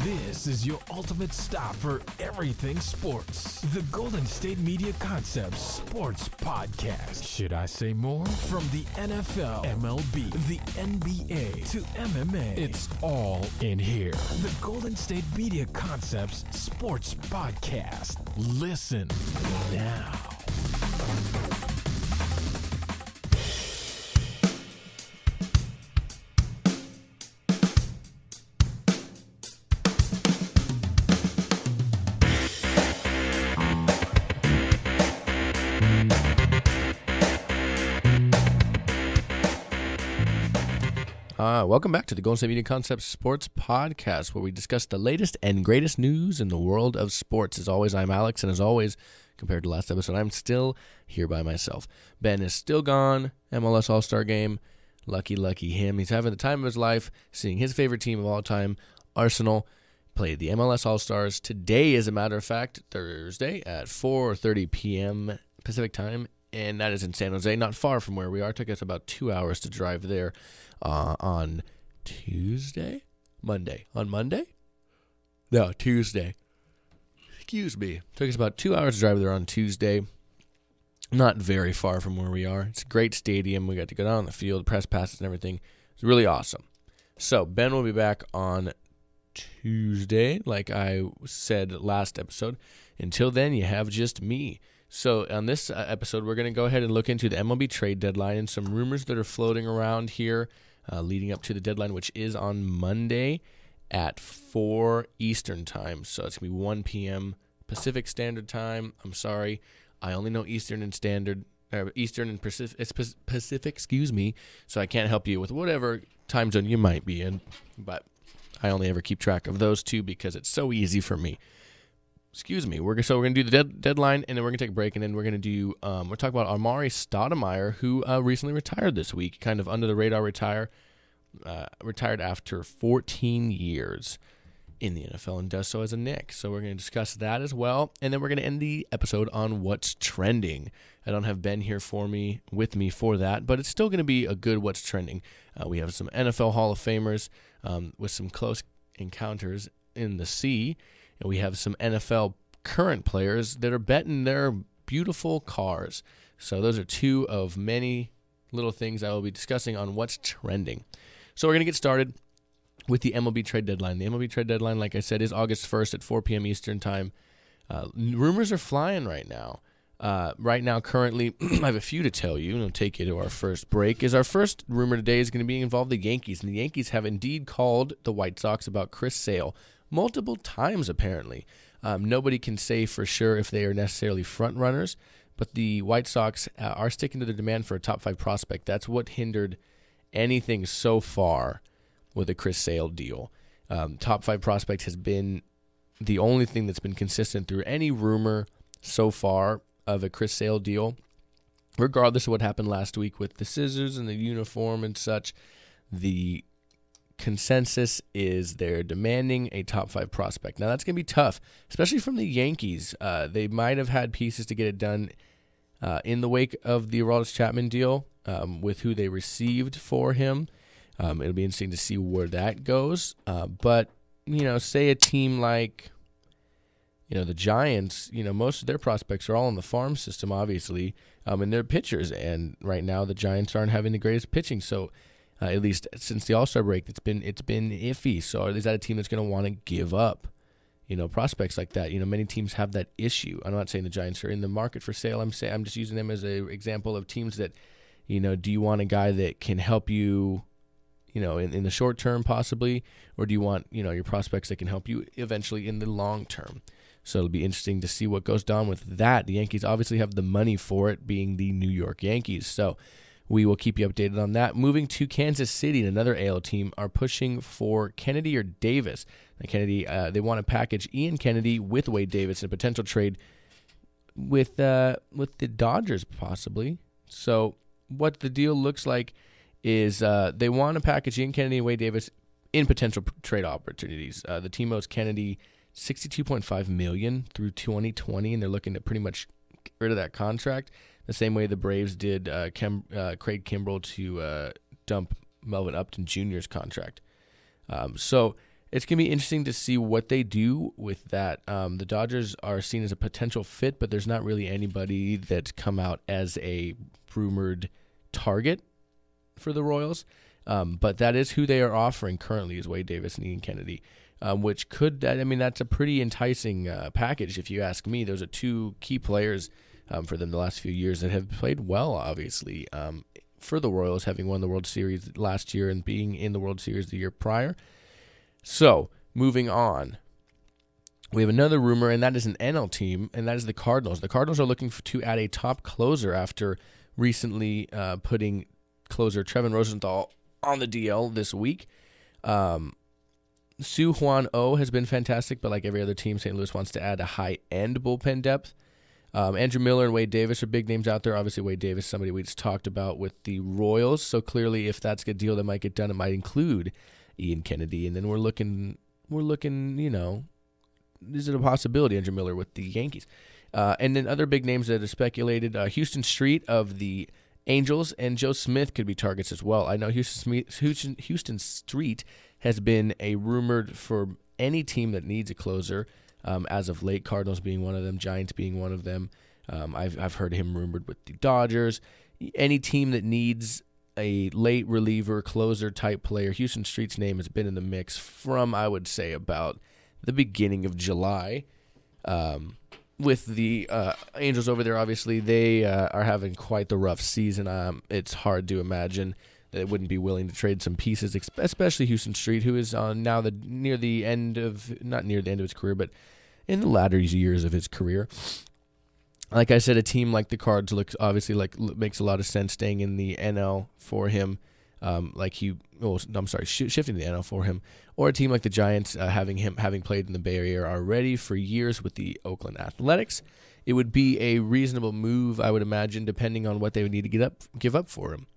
This is your ultimate stop for everything sports. The Golden State Media Concepts Sports Podcast. Should I say more? From the NFL, MLB, the NBA to MMA, it's all in here. The Golden State Media Concepts Sports Podcast. Listen now. Welcome back to the Golden State Media Concepts Sports Podcast, where we discuss the latest and greatest news in the world of sports. As always, I'm Alex, and as always, compared to last episode, I'm still here by myself. Ben is still gone, MLS All-Star Game. Lucky him. He's having the time of his life, seeing his favorite team of all time, Arsenal, play the MLS All-Stars today, as a matter of fact, Thursday at 4:30 p.m. Pacific Time, and that is in San Jose, not far from where we are. It took us about 2 hours to drive there. On Tuesday? Monday. On Monday? No, Tuesday. Excuse me. Took us about 2 hours to drive there on Tuesday. Not very far from where we are. It's a great stadium. We got to go down on the field, press passes and everything. It's really awesome. So, Ben will be back on Tuesday, like I said last episode. Until then, you have just me. So on this episode, we're going to go ahead and look into the MLB trade deadline and some rumors that are floating around here leading up to the deadline, which is on Monday at 4 Eastern time. So it's going to be 1 p.m. Pacific Standard Time. I'm sorry. I only know Eastern and Pacific, excuse me, so I can't help you with whatever time zone you might be in. But I only ever keep track of those two because it's so easy for me. Excuse me. We're going to do the deadline, and then we're going to take a break, and then we're going to do we'll talk about Amar'e Stoudemire, who recently retired this week, kind of under the radar retired after 14 years in the NFL and does so as a Knick. So we're going to discuss that as well, and then we're going to end the episode on what's trending. I don't have Ben here with me for that, but it's still going to be a good what's trending. We have some NFL Hall of Famers with some close encounters in the sea. And we have some NFL current players that are betting their beautiful cars. So those are two of many little things I will be discussing on what's trending. So we're going to get started with the MLB trade deadline. The MLB trade deadline, like I said, is August 1st at 4 p.m. Eastern time. Rumors are flying right now. Currently, I have a few to tell you, and I'll take you to our first break. Our first rumor today is going to be involve the Yankees, and the Yankees have indeed called the White Sox about Chris Sale multiple times, apparently. Nobody can say for sure if they are necessarily front runners, but the White Sox are sticking to their demand for a top 5 prospect. That's what hindered anything so far with a Chris Sale deal. Top 5 prospect has been the only thing that's been consistent through any rumor so far of a Chris Sale deal. Regardless of what happened last week with the scissors and the uniform and such, the consensus is they're demanding a top 5 prospect. Now that's going to be tough, especially from the Yankees. They might have had pieces to get it done in the wake of the Aroldis Chapman deal with who they received for him. It'll be interesting to see where that goes. But, say a team like, the Giants, most of their prospects are all in the farm system, obviously, and they're pitchers. And right now the Giants aren't having the greatest pitching. So at least since the All-Star break, it's been iffy. So is that a team that's going to want to give up, prospects like that? Many teams have that issue. I'm not saying the Giants are in the market for sale. I'm just using them as an example of teams that, do you want a guy that can help you, in the short term possibly, or do you want, your prospects that can help you eventually in the long term? So it'll be interesting to see what goes down with that. The Yankees obviously have the money for it, being the New York Yankees. So we will keep you updated on that. Moving to Kansas City, another AL team, are pushing for Kennedy or Davis. Now, Kennedy, they want to package Ian Kennedy with Wade Davis in a potential trade with the Dodgers possibly. So what the deal looks like is they want to package Ian Kennedy and Wade Davis in potential trade opportunities. The team owes Kennedy $62.5 million through 2020, and they're looking to pretty much get rid of that contract. The same way the Braves did Craig Kimbrell to dump Melvin Upton Jr.'s contract. So it's going to be interesting to see what they do with that. The Dodgers are seen as a potential fit, but there's not really anybody that's come out as a rumored target for the Royals. But that is who they are offering currently, is Wade Davis and Ian Kennedy, which could, that's a pretty enticing package if you ask me. Those are two key players for them the last few years that have played well, obviously, for the Royals, having won the World Series last year and being in the World Series the year prior. So, moving on, we have another rumor, and that is an NL team, and that is the Cardinals. The Cardinals are looking to add a top closer after recently putting closer Trevin Rosenthal on the DL this week. Su Juan O has been fantastic, but like every other team, St. Louis wants to add a high-end bullpen depth. Andrew Miller and Wade Davis are big names out there. Obviously, Wade Davis, somebody we just talked about with the Royals. So clearly, if that's a deal that might get done, it might include Ian Kennedy. And then we're looking, is it a possibility, Andrew Miller with the Yankees? And then other big names that are speculated, Houston Street of the Angels and Joe Smith could be targets as well. I know Houston Street has been a rumored for any team that needs a closer. As of late, Cardinals being one of them, Giants being one of them. I've heard him rumored with the Dodgers. Any team that needs a late reliever, closer type player, Houston Street's name has been in the mix from, I would say, about the beginning of July. With the Angels over there, obviously, they are having quite the rough season. It's hard to imagine that they wouldn't be willing to trade some pieces, especially Houston Street, who is now not near the end of his career, but in the latter years of his career. Like I said, a team like the Cards makes a lot of sense staying in the NL for him, shifting to the NL for him, or a team like the Giants, having played in the Bay Area already for years with the Oakland Athletics. It would be a reasonable move, I would imagine, depending on what they would need to give up for him.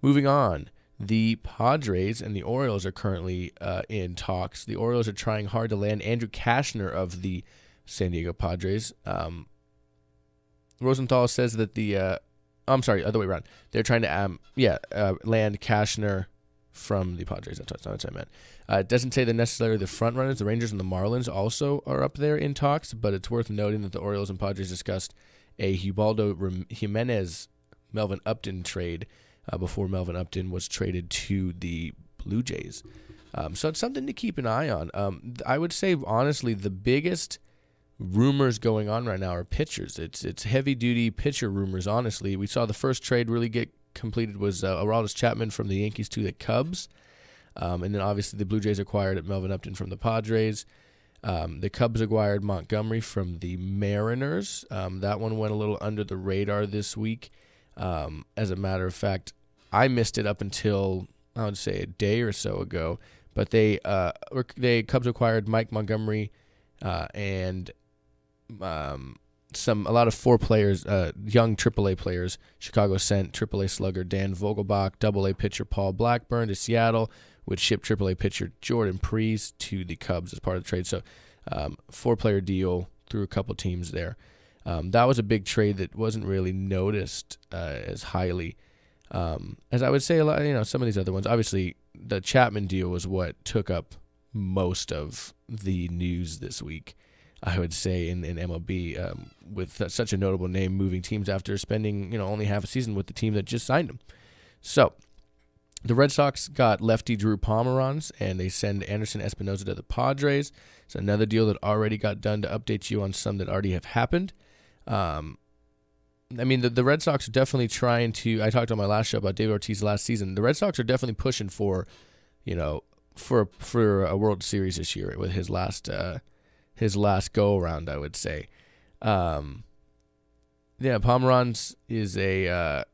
Moving on, the Padres and the Orioles are currently in talks. The Orioles are trying hard to land Andrew Cashner of the San Diego Padres. Rosenthal says that other way around. They're trying to land Cashner from the Padres. That's what I meant. It doesn't say they're necessarily the front runners. The Rangers and the Marlins also are up there in talks, but it's worth noting that the Orioles and Padres discussed a Ubaldo Jimenez Melvin Upton trade before Melvin Upton was traded to the Blue Jays. So it's something to keep an eye on. I would say, honestly, the biggest rumors going on right now are pitchers. It's heavy-duty pitcher rumors, honestly. We saw the first trade really get completed was Aroldis Chapman from the Yankees to the Cubs. And then, obviously, the Blue Jays acquired Melvin Upton from the Padres. The Cubs acquired Montgomery from the Mariners. That one went a little under the radar this week. As a matter of fact, I missed it up until, I would say, a day or so ago. But Cubs acquired Mike Montgomery and a lot of 4 players, young AAA players. Chicago sent AAA slugger Dan Vogelbach, AA pitcher Paul Blackburn to Seattle, which shipped AAA pitcher Jordan Preece to the Cubs as part of the trade. So 4-player deal through a couple teams there. That was a big trade that wasn't really noticed as highly as I would say a lot. Some of these other ones. Obviously, the Chapman deal was what took up most of the news this week, I would say, in MLB, with such a notable name moving teams after spending only half a season with the team that just signed him. So the Red Sox got lefty Drew Pomeranz, and they send Anderson Espinoza to the Padres. It's another deal that already got done to update you on some that already have happened. The Red Sox are definitely trying to. I talked on my last show about David Ortiz last season. The Red Sox are definitely pushing for a World Series this year with his last go around, I would say. Pomeranz is a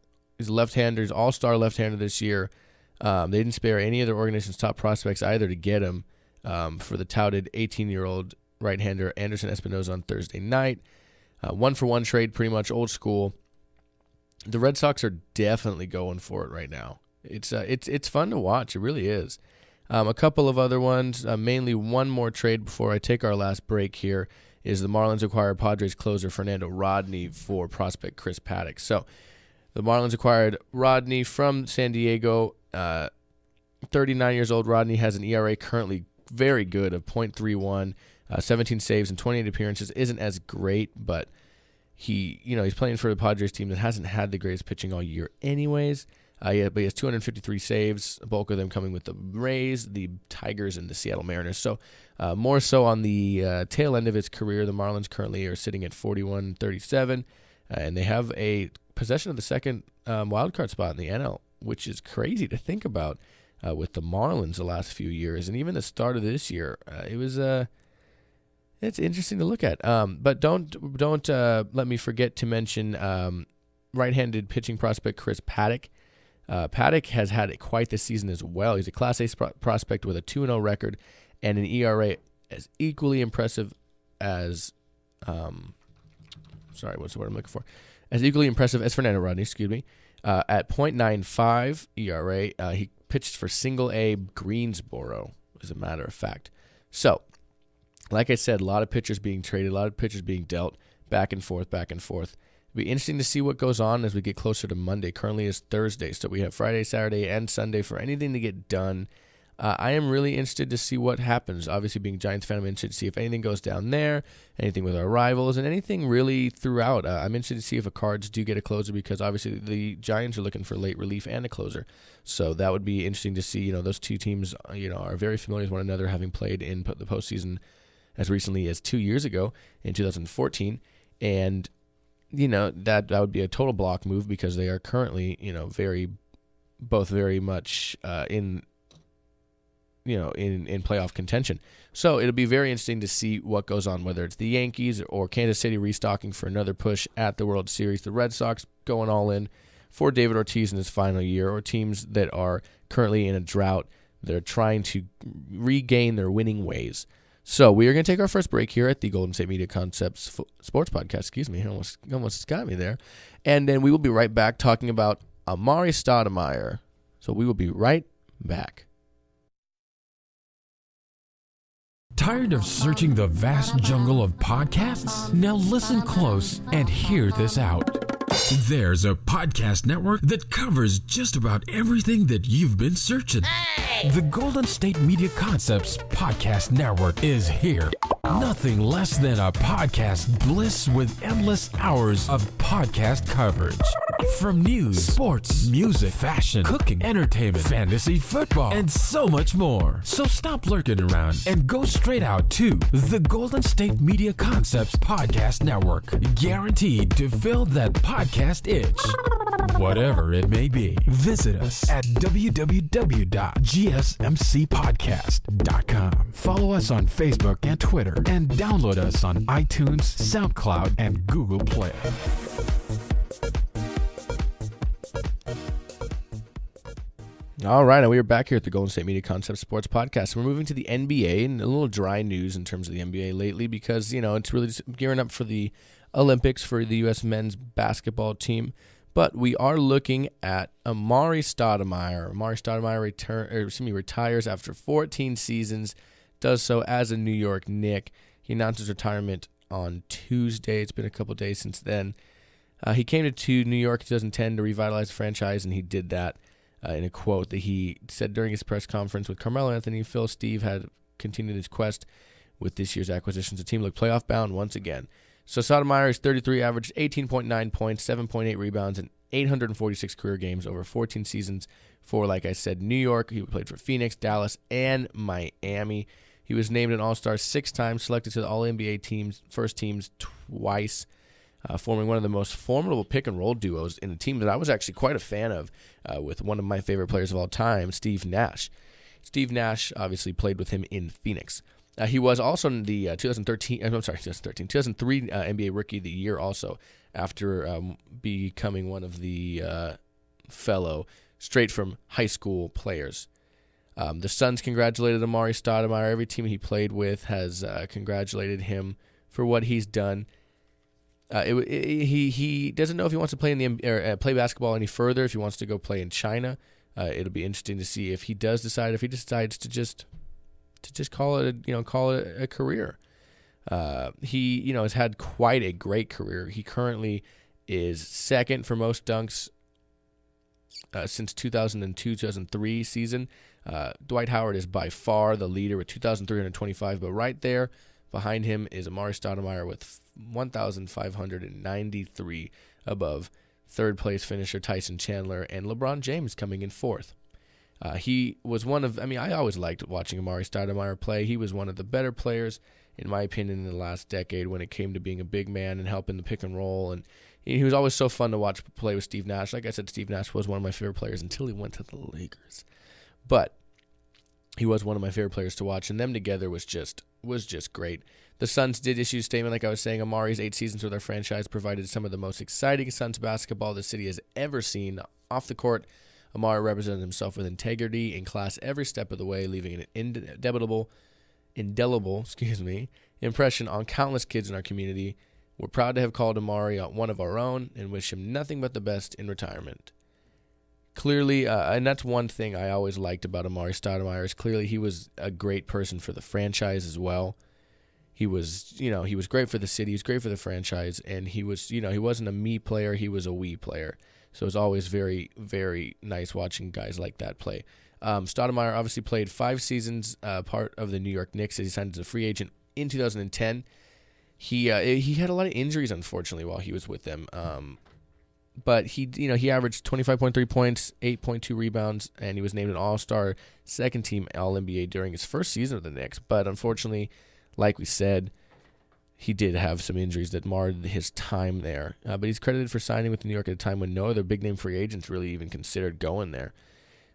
left-hander. He's all-star left-hander this year. They didn't spare any of their organization's top prospects either to get him for the touted 18-year-old right-hander Anderson Espinoza on Thursday night. 1-for-1 trade, pretty much old school. The Red Sox are definitely going for it right now. It's fun to watch. It really is. A couple of other ones, mainly one more trade before I take our last break here, is the Marlins acquired Padres closer Fernando Rodney for prospect Chris Paddock. So the Marlins acquired Rodney from San Diego. 39 years old, Rodney has an ERA currently very good of .31, 17 saves and 28 appearances. Isn't as great, but he's playing for the Padres team that hasn't had the greatest pitching all year anyways. But he has 253 saves, a bulk of them coming with the Rays, the Tigers, and the Seattle Mariners. So more so on the tail end of his career, the Marlins currently are sitting at 41-37, and they have a possession of the second wildcard spot in the NL, which is crazy to think about with the Marlins the last few years, and even the start of this year. It's interesting to look at. But don't let me forget to mention right-handed pitching prospect Chris Paddack. Paddack has had quite the season as well. He's a Class A prospect with a 2-0 record and an ERA as equally impressive as what's the word I'm looking for? As equally impressive as Fernando Rodney, at .95 ERA. He pitched for Single-A Greensboro, as a matter of fact. So, like I said, a lot of pitchers being traded, a lot of pitchers being dealt back and forth. It'll be interesting to see what goes on as we get closer to Monday. Currently it's Thursday, so we have Friday, Saturday, and Sunday for anything to get done. I am really interested to see what happens. Obviously, being a Giants fan, I'm interested to see if anything goes down there, anything with our rivals, and anything really throughout. I'm interested to see if the Cards do get a closer, because obviously the Giants are looking for late relief and a closer. So that would be interesting to see. Those two teams, are very familiar with one another, having played in the postseason as recently as 2 years ago in 2014, and that would be a total block move, because they are currently both very much in playoff contention. So it'll be very interesting to see what goes on, whether it's the Yankees or Kansas City restocking for another push at the World Series, the Red Sox going all in for David Ortiz in his final year, or teams that are currently in a drought that are trying to regain their winning ways. So we are going to take our first break here at the Golden State Media Concepts Sports Podcast. Excuse me, almost got me there. And then we will be right back talking about Amar'e Stoudemire. So we will be right back. Tired of searching the vast jungle of podcasts? Now listen close and hear this out. There's a podcast network that covers just about everything that you've been searching. Hey! The Golden State Media Concepts Podcast Network is here. Nothing less than a podcast bliss with endless hours of podcast coverage. From news, sports, music, fashion, cooking, entertainment, fantasy, football, and so much more. So stop lurking around and go straight out to the Golden State Media Concepts Podcast Network. Guaranteed to fill that podcast itch. Whatever it may be. Visit us at www.gsmcpodcast.com. Follow us on Facebook and Twitter, and download us on iTunes, SoundCloud, and Google Play. All right, and we are back here at the Golden State Media Concepts Sports Podcast. We're moving to the NBA, and a little dry news in terms of the NBA lately, because it's really gearing up for the Olympics for the U.S. men's basketball team. But we are looking at Amar'e Stoudemire. Amar'e Stoudemire retires after 14 seasons. Does so as a New York Knick. He announced his retirement on Tuesday. It's been a couple days since then. He came to New York in 2010 to revitalize the franchise, and he did that in a quote that he said during his press conference with Carmelo Anthony. Phil Steve had continued his quest with this year's acquisitions. The team looked playoff bound once again. So Stoudemire is 33, averaged 18.9 points, 7.8 rebounds, and 846 career games over 14 seasons for, like I said, New York. He played for Phoenix, Dallas, and Miami. He was named an All-Star 6 times, selected to the All-NBA teams, first teams twice, forming one of the most formidable pick-and-roll duos in a team that I was actually quite a fan of with one of my favorite players of all time, Steve Nash. Steve Nash obviously played with him in Phoenix. He was also in the 2003 NBA Rookie of the Year also, after becoming one of the fellow straight from high school players. The Suns congratulated Amar'e Stoudemire. Every team he played with has congratulated him for what he's done. He doesn't know if he wants to play in the play basketball any further. If he wants to go play in China, it'll be interesting to see if he decides to just call it a career. He has had quite a great career. He currently is second for most dunks since 2002-2003 season. Dwight Howard is by far the leader with 2,325, but right there behind him is Amar'e Stoudemire with 1,593 above third place finisher Tyson Chandler, and LeBron James coming in fourth. He was I always liked watching Amar'e Stoudemire play. He was one of the better players, in my opinion, in the last decade when it came to being a big man and helping the pick and roll. And he was always so fun to watch play with Steve Nash. Like I said, Steve Nash was one of my favorite players until he went to the Lakers. But he was one of my favorite players to watch, and them together was just great. The Suns did issue a statement, like I was saying. Amar'e's 8 seasons with our franchise provided some of the most exciting Suns basketball the city has ever seen. Off the court, Amar'e represented himself with integrity and class every step of the way, leaving an indelible impression on countless kids in our community. We're proud to have called Amar'e one of our own and wish him nothing but the best in retirement. Clearly, and that's one thing I always liked about Amar'e Stoudemire, is clearly he was a great person for the franchise as well. He was great for the city, he was great for the franchise, and he wasn't a me player, he was a we player. So it's always very, very nice watching guys like that play. Stoudemire obviously played 5 seasons, part of the New York Knicks, as he signed as a free agent in 2010. He had a lot of injuries, unfortunately, while he was with them. But he averaged 25.3 points, 8.2 rebounds, and he was named an All-Star, second-team All-NBA during his first season with the Knicks. But unfortunately, like we said, he did have some injuries that marred his time there. But he's credited for signing with New York at a time when no other big-name free agents really even considered going there.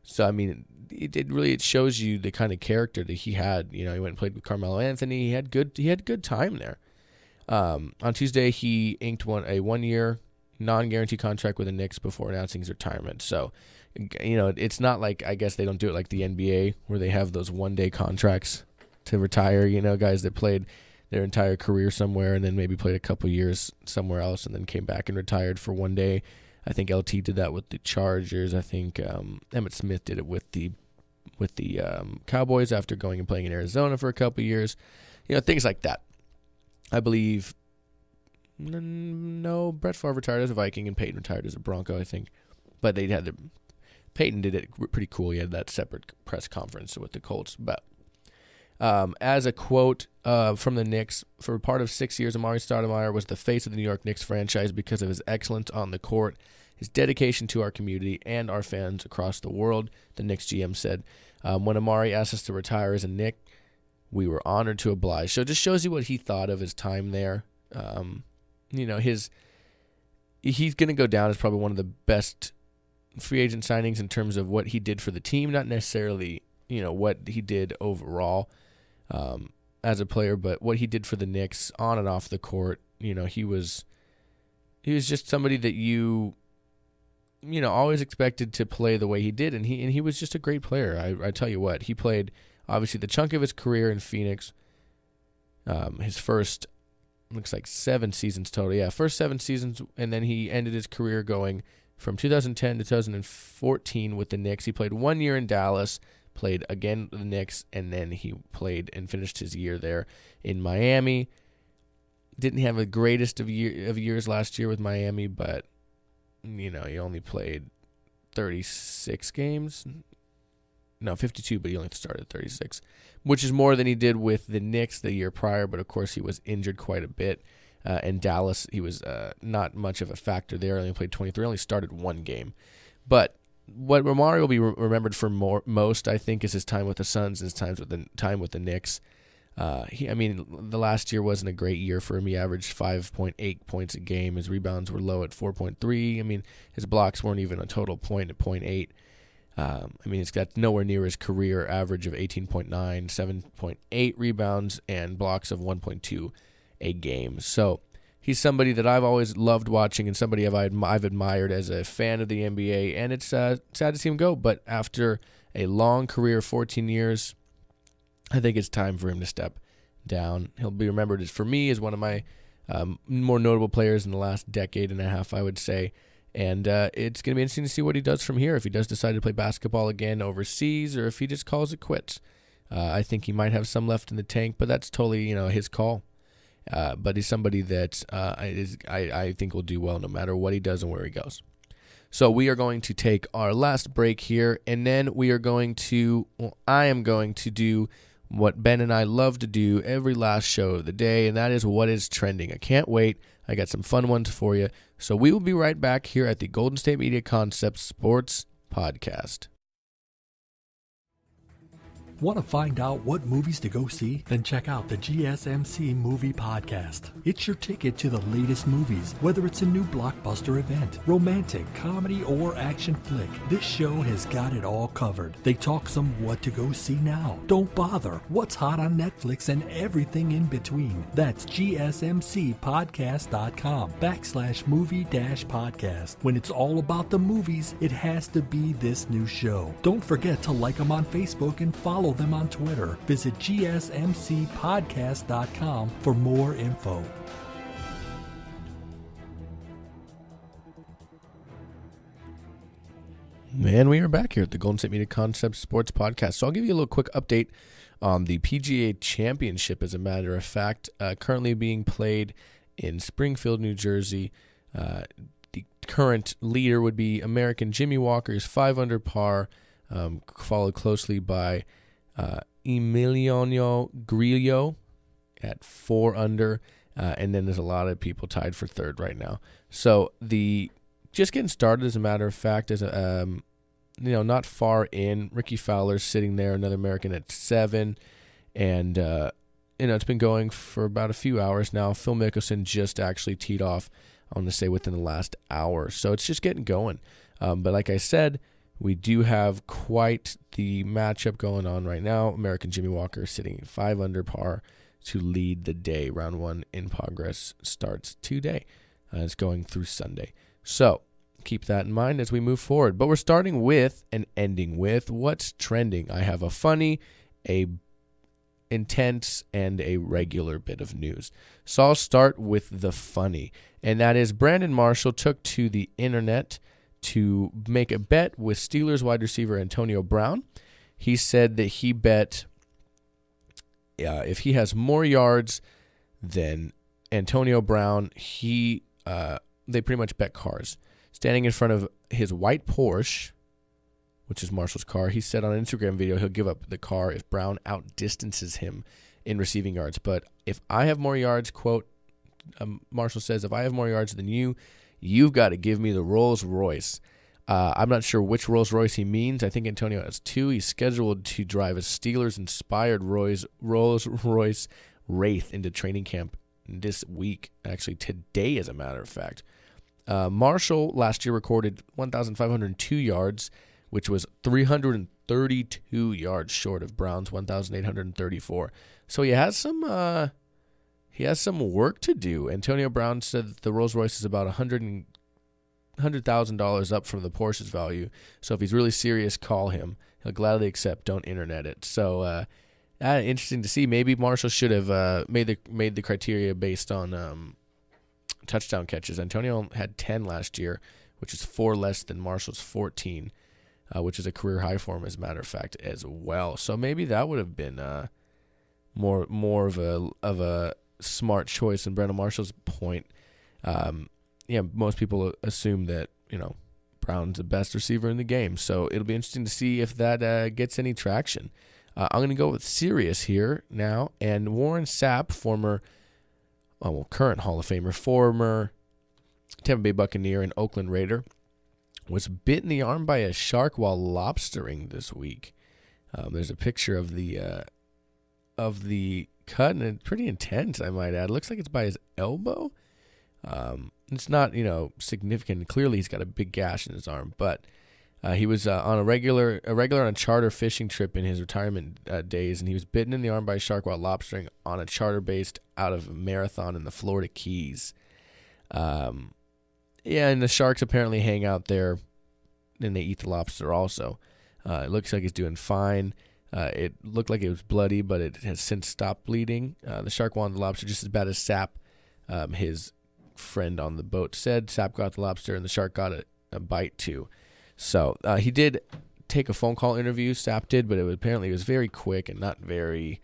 So, I mean, it shows you the kind of character that he had. He went and played with Carmelo Anthony. He had good time there. On Tuesday, he inked a 1-year non-guarantee contract with the Knicks before announcing his retirement. So, it's not like, I guess they don't do it like the NBA where they have those one-day contracts to retire, guys that played their entire career somewhere and then maybe played a couple years somewhere else and then came back and retired for one day. I think LT did that with the Chargers. I think Emmitt Smith did it with the Cowboys after going and playing in Arizona for a couple years. Things like that. I believe, no, Brett Favre retired as a Viking and Peyton retired as a Bronco, I think. But Peyton did it pretty cool. He had that separate press conference with the Colts. But as a quote from the Knicks, for part of 6 years, Amar'e Stoudemire was the face of the New York Knicks franchise because of his excellence on the court, his dedication to our community, and our fans across the world, the Knicks GM said. When Amar'e asked us to retire as a Knick, we were honored to oblige. So it just shows you what he thought of his time there. He's going to go down as probably one of the best free agent signings in terms of what he did for the team, not necessarily, what he did overall as a player, but what he did for the Knicks on and off the court. He was just somebody that you always expected to play the way he did, and he was just a great player. I tell you what, he played obviously the chunk of his career in Phoenix. His first, looks like 7 seasons total. Yeah, first 7 seasons, and then he ended his career going from 2010 to 2014 with the Knicks. He played 1 year in Dallas, played again with the Knicks, and then he played and finished his year there in Miami. Didn't have the greatest of years last year with Miami, but he only played 36 games. No, 52, but he only started 36, which is more than he did with the Knicks the year prior, but of course he was injured quite a bit. In Dallas, he was not much of a factor there. He only played 23, only started 1 game. But what Amar'e will be remembered for most, I think, is his time with the Suns and his time with the Knicks. The last year wasn't a great year for him. He averaged 5.8 points a game. His rebounds were low at 4.3. His blocks weren't even a total point at 0.8. It's got nowhere near his career average of 18.9, 7.8 rebounds, and blocks of 1.2 a game. So he's somebody that I've always loved watching and somebody I've admired as a fan of the NBA, and it's sad to see him go. But after a long career, 14 years, I think it's time for him to step down. He'll be remembered for me as one of my more notable players in the last decade and a half, I would say. And it's going to be interesting to see what he does from here, if he does decide to play basketball again overseas or if he just calls it quits. I think he might have some left in the tank, but that's totally his call. But he's somebody that I think will do well no matter what he does and where he goes. So we are going to take our last break here, and then I am going to do what Ben and I love to do every last show of the day, and that is what is trending. I can't wait. I got some fun ones for you. So we will be right back here at the Golden State Media Concepts Sports Podcast. Want to find out what movies to go see? Then check out the GSMC Movie Podcast. It's your ticket to the latest movies, whether it's a new blockbuster event, romantic, comedy, or action flick. This show has got it all covered. They talk some what to go see now. Don't bother. What's hot on Netflix and everything in between. That's gsmcpodcast.com/movie-podcast. When it's all about the movies, it has to be this new show. Don't forget to like them on Facebook and follow them on Twitter. Visit gsmcpodcast.com for more info. And we are back here at the Golden State Media Concepts Sports Podcast. So I'll give you a little quick update on the PGA Championship, as a matter of fact, currently being played in Springfield, New Jersey. The current leader would be American Jimmy Walker, is 5 under par, followed closely by Emiliano Grillo at 4 under, and then there's a lot of people tied for third right now. So just getting started, as a matter of fact, is not far in. Ricky Fowler's sitting there, another American at 7, and it's been going for about a few hours now. Phil Mickelson just actually teed off, I want to say, within the last hour, so it's just getting going. But like I said, we do have quite the matchup going on right now. American Jimmy Walker sitting 5 under par to lead the day. Round 1 in progress starts today. It's going through Sunday. So keep that in mind as we move forward. But we're starting with and ending with what's trending. I have a funny, a intense, and a regular bit of news. So I'll start with the funny, and that is Brandon Marshall took to the internet to make a bet with Steelers wide receiver Antonio Brown. He said that he bet if he has more yards than Antonio Brown, they pretty much bet cars. Standing in front of his white Porsche, which is Marshall's car, he said on an Instagram video he'll give up the car if Brown outdistances him in receiving yards. But if I have more yards, quote, Marshall says, if I have more yards than you, you've got to give me the Rolls Royce. I'm not sure which Rolls Royce he means. I think Antonio has 2. He's scheduled to drive a Steelers-inspired Rolls Royce Wraith into training camp this week, actually today, as a matter of fact. Marshall last year recorded 1,502 yards, which was 332 yards short of Brown's 1,834. So he has some work to do. Antonio Brown said that the Rolls Royce is about $100,000 up from the Porsche's value. So if he's really serious, call him. He'll gladly accept. Don't internet it. So interesting to see. Maybe Marshall should have made the criteria based on touchdown catches. Antonio had 10 last year, which is 4 less than Marshall's 14, which is a career high for him, as a matter of fact, as well. So maybe that would have been more of a smart choice. And Brandon Marshall's point, most people assume that Brown's the best receiver in the game. So it'll be interesting to see if that gets any traction. I'm going to go with serious here now, and Warren Sapp, current Hall of Famer, former Tampa Bay Buccaneer and Oakland Raider, was bit in the arm by a shark while lobstering this week. There's a picture of the cut, and it's pretty intense, I might add. It looks like it's by his elbow. It's not, significant. Clearly, he's got a big gash in his arm, but he was on a regular on a charter fishing trip in his retirement days, and he was bitten in the arm by a shark while lobstering on a charter based out of Marathon in the Florida Keys. And the sharks apparently hang out there, and they eat the lobster also. It looks like he's doing fine. It looked like it was bloody, but it has since stopped bleeding. The shark wanted the lobster just as bad as Sapp, his friend on the boat, said. Sapp got the lobster, and the shark got a bite too. So he did take a phone call interview, Sapp did, but it was very quick and not very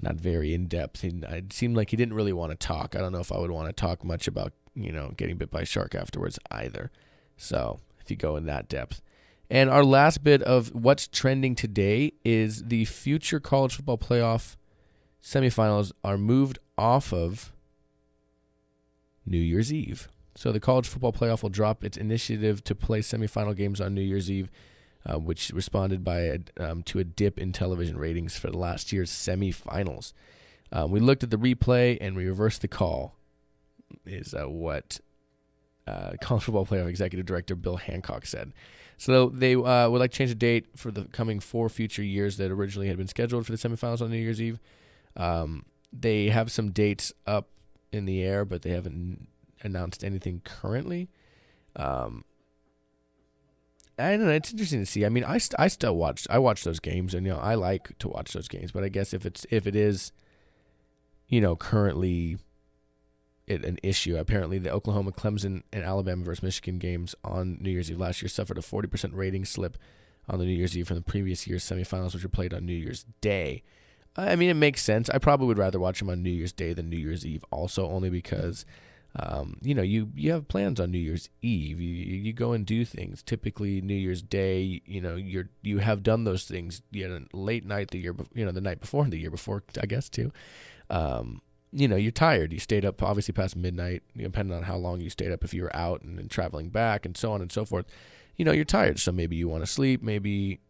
in depth. It seemed like he didn't really want to talk. I don't know if I would want to talk much about getting bit by a shark afterwards either. So if you go in that depth. And our last bit of what's trending today is the future college football playoff semifinals are moved off of New Year's Eve. So the college football playoff will drop its initiative to play semifinal games on New Year's Eve, which responded to a dip in television ratings for the last year's semifinals. We looked at the replay and we reversed the call, is what college football playoff executive director Bill Hancock said. So they would like to change the date for the coming 4 future years that originally had been scheduled for the semifinals on New Year's Eve. They have some dates up in the air, but they haven't announced anything currently. I don't know. It's interesting to see. I mean, I still watch those games, and I like to watch those games. But I guess if it is, currently an issue. Apparently, the Oklahoma, Clemson, and Alabama versus Michigan games on New Year's Eve last year suffered a 40% rating slip on the New Year's Eve from the previous year's semifinals, which were played on New Year's Day. I mean, it makes sense. I probably would rather watch them on New Year's Day than New Year's Eve, also only because, you have plans on New Year's Eve. You go and do things. Typically, New Year's Day, you have done those things. You had a late night the night before, and the year before, I guess too. You're tired. You stayed up obviously past midnight, depending on how long you stayed up. If you were out and then traveling back, and so on and so forth, you're tired. So maybe you want to sleep. Maybe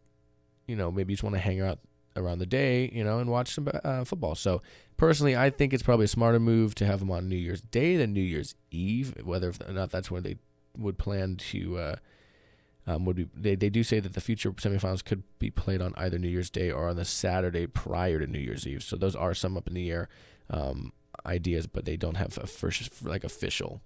you just want to hang out around the day, and watch some football. So personally, I think it's probably a smarter move to have them on New Year's Day than New Year's Eve. Whether or not that's when they would plan to, they do say that the future semifinals could be played on either New Year's Day or on the Saturday prior to New Year's Eve. So those are some up in the air ideas, but they don't have a first official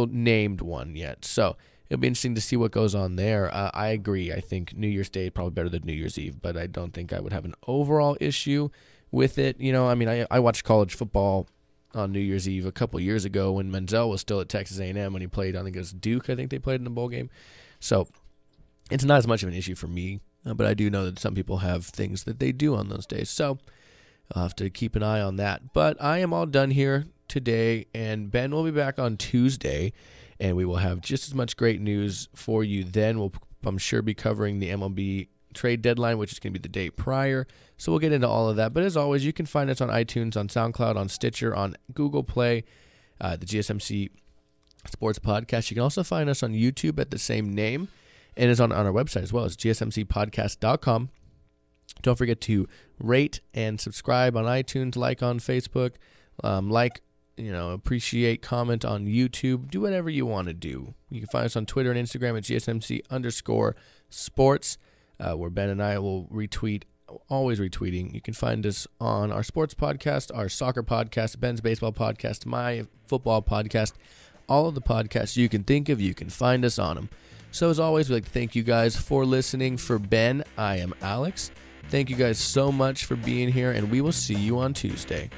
named one yet. So it'll be interesting to see what goes on there. I agree. I think New Year's Day is probably better than New Year's Eve, but I don't think I would have an overall issue with it. I watched college football on New Year's Eve a couple years ago when Menzel was still at Texas A&M when he played, I think it was Duke. I think they played in the bowl game. So it's not as much of an issue for me, but I do know that some people have things that they do on those days. So I'll have to keep an eye on that. But I am all done here today, and Ben will be back on Tuesday, and we will have just as much great news for you then. We'll, I'm sure, be covering the MLB trade deadline, which is going to be the day prior. So we'll get into all of that. But as always, you can find us on iTunes, on SoundCloud, on Stitcher, on Google Play, the GSMC Sports Podcast. You can also find us on YouTube at the same name, and it's on our website as well. It's gsmcpodcast.com. Don't forget to rate and subscribe on iTunes, like on Facebook, appreciate, comment on YouTube. Do whatever you want to do. You can find us on Twitter and Instagram at GSMC_sports, where Ben and I will retweet, always retweeting. You can find us on our sports podcast, our soccer podcast, Ben's baseball podcast, my football podcast, all of the podcasts you can think of, you can find us on them. So as always, we'd like to thank you guys for listening. For Ben, I am Alex. Thank you guys so much for being here, and we will see you on Tuesday.